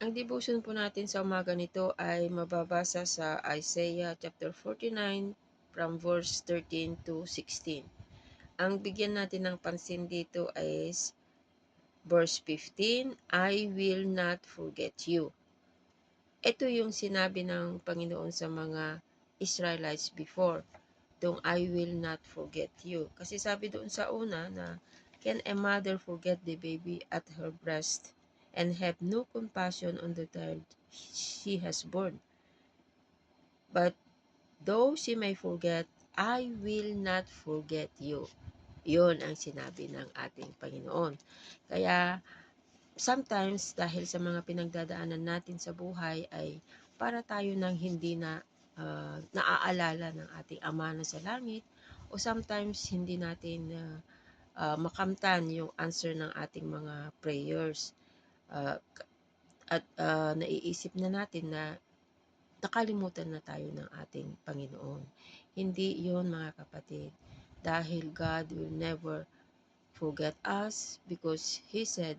Ang devotion po natin sa umaga nito ay mababasa sa Isaiah chapter 49 from verse 13 to 16. Ang bigyan natin ng pansin dito is verse 15, I will not forget you. Ito yung sinabi ng Panginoon sa mga Israelites before, don't I will not forget you. Kasi sabi doon sa una na, can a mother forget the baby at her breast and have no compassion on the child she has born? But though she may forget, I will not forget you. Yun ang sinabi ng ating Panginoon. Kaya sometimes dahil sa mga pinagdadaanan natin sa buhay ay para tayo nang hindi na naaalala ng ating Ama na sa langit, o sometimes hindi natin makamtan yung answer ng ating mga prayers, uh, at naiisip na natin na nakalimutan na tayo ng ating Panginoon. Hindi yon, mga kapatid, dahil God will never forget us, because He said,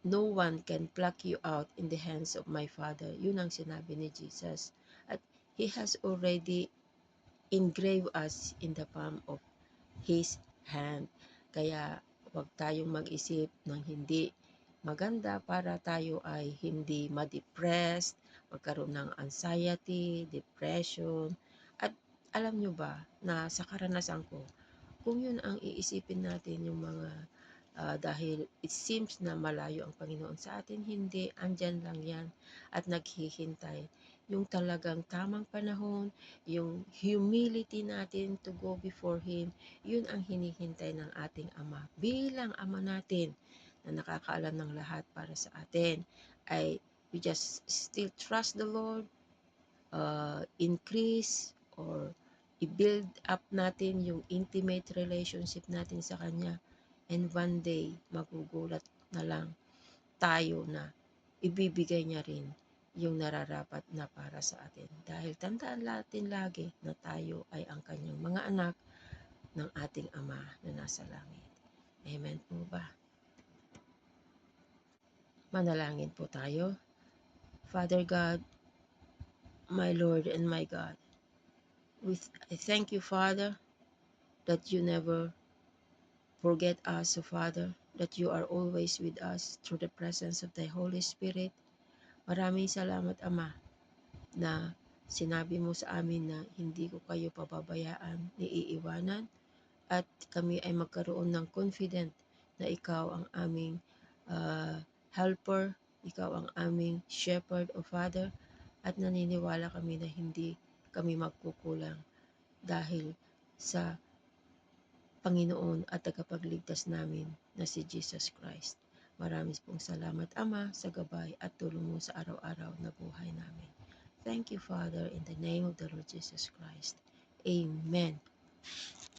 no one can pluck you out in the hands of my Father. Yun ang sinabi ni Jesus. At He has already engraved us in the palm of His hand. Kaya huwag tayong mag-isip ng hindi maganda para tayo ay hindi ma-depressed, magkaroon ng anxiety, depression. At alam nyo ba na sa karanasan ko, kung yun ang iisipin natin, yung mga dahil it seems na malayo ang Panginoon sa atin, hindi, andyan lang yan at naghihintay. Yung talagang tamang panahon, yung humility natin to go before Him, yun ang hinihintay ng ating Ama. Bilang Ama natin na nakakaalam ng lahat para sa atin, ay we just still trust the Lord, increase or i-build up natin yung intimate relationship natin sa Kanya, and one day magugulat na lang tayo na ibibigay niya rin yung nararapat na para sa atin. Dahil tandaan natin lagi na tayo ay ang Kanyang mga anak ng ating Ama na nasa langit. Amen po ba? Manalangin po tayo. Father God, my Lord and my God, I thank you, Father, that you never forget us, O Father, that you are always with us through the presence of the Holy Spirit. Maraming salamat, Ama, na sinabi mo sa amin na hindi ko kayo pababayaan, iiwanan, at kami ay magkaroon ng confident na ikaw ang aming helper, ikaw ang aming shepherd, O Father, at naniniwala kami na hindi kami magkukulang dahil sa Panginoon at tagapagligtas namin na si Jesus Christ. Maraming pong salamat, Ama, sa gabay at tulong mo sa araw-araw na buhay namin. Thank you, Father, in the name of the Lord Jesus Christ. Amen.